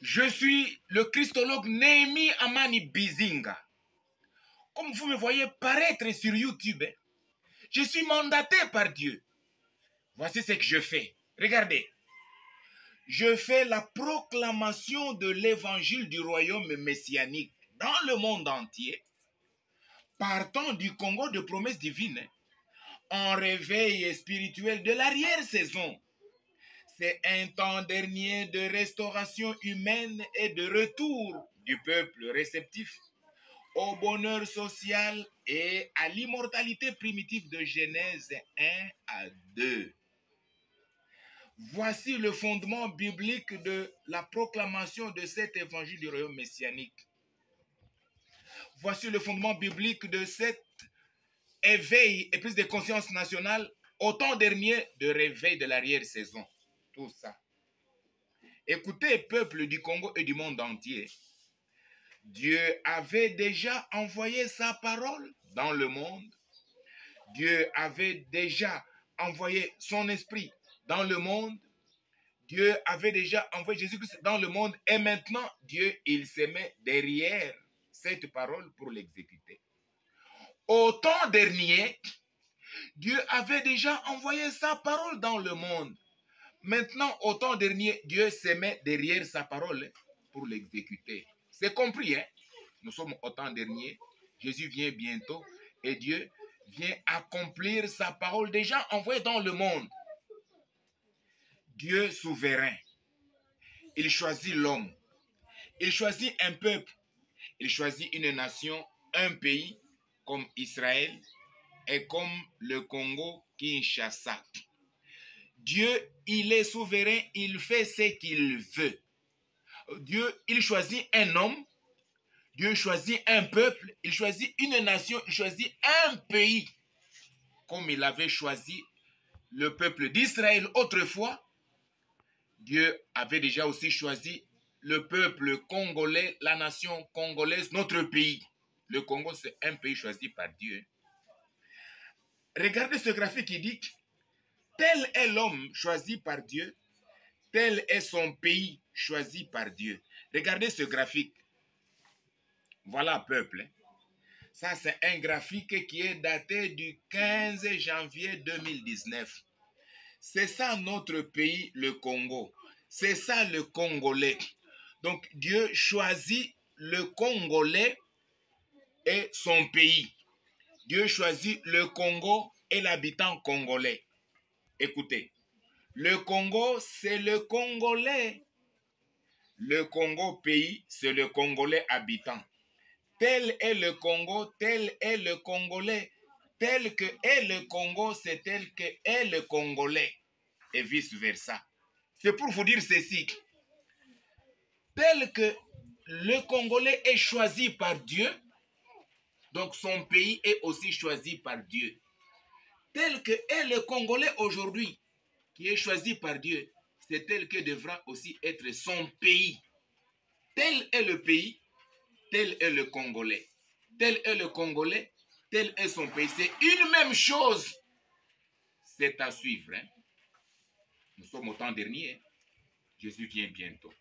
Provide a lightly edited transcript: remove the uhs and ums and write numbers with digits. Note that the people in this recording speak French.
Je suis le christologue Néhémie Amani Bizinga. Comme vous me voyez paraître sur YouTube, je suis mandaté par Dieu. Voici ce que je fais. Regardez. Je fais la proclamation de l'évangile du royaume messianique dans le monde entier, partant du Congo de promesses divines, en réveil spirituel de l'arrière-saison. C'est un temps dernier de restauration humaine et de retour du peuple réceptif au bonheur social et à l'immortalité primitive de Genèse 1 à 2. Voici le fondement biblique de la proclamation de cet évangile du royaume messianique. Voici le fondement biblique de cet éveil et prise de conscience nationale au temps dernier de réveil de l'arrière-saison. Tout ça. Écoutez, peuple du Congo et du monde entier. Dieu avait déjà envoyé sa parole dans le monde. Dieu avait déjà envoyé son esprit dans le monde. Dieu avait déjà envoyé Jésus-Christ dans le monde. Et maintenant, Dieu, il se met derrière cette parole pour l'exécuter. Au temps dernier, Dieu avait déjà envoyé sa parole dans le monde. Maintenant, au temps dernier, Dieu se met derrière sa parole pour l'exécuter. C'est compris, hein? Nous sommes au temps dernier. Jésus vient bientôt et Dieu vient accomplir sa parole déjà envoyée dans le monde. Dieu souverain. Il choisit l'homme. Il choisit un peuple. Il choisit une nation, un pays comme Israël et comme le Congo Kinshasa. Dieu, il est souverain, il fait ce qu'il veut. Dieu, il choisit un homme. Dieu choisit un peuple. Il choisit une nation. Il choisit un pays. Comme il avait choisi le peuple d'Israël autrefois, Dieu avait déjà aussi choisi le peuple congolais, la nation congolaise, notre pays. Le Congo, c'est un pays choisi par Dieu. Regardez ce graphique qui dit, tel est l'homme choisi par Dieu, tel est son pays choisi par Dieu. Regardez ce graphique. Voilà, peuple. Ça, c'est un graphique qui est daté du 15 janvier 2019. C'est ça notre pays, le Congo. C'est ça le Congolais. Donc, Dieu choisit le Congolais et son pays. Dieu choisit le Congo et l'habitant congolais. Écoutez, le Congo, c'est le Congolais. Le Congo pays, c'est le Congolais habitant. Tel est le Congo, tel est le Congolais. Tel que est le Congo, c'est tel que est le Congolais. Et vice-versa. C'est pour vous dire ceci. Tel que le Congolais est choisi par Dieu, donc son pays est aussi choisi par Dieu. Tel que est le Congolais aujourd'hui, qui est choisi par Dieu, c'est tel que devra aussi être son pays. Tel est le pays, tel est le Congolais. Tel est le Congolais, tel est son pays. C'est une même chose. C'est à suivre. Hein? Nous sommes au temps dernier. Jésus vient bientôt.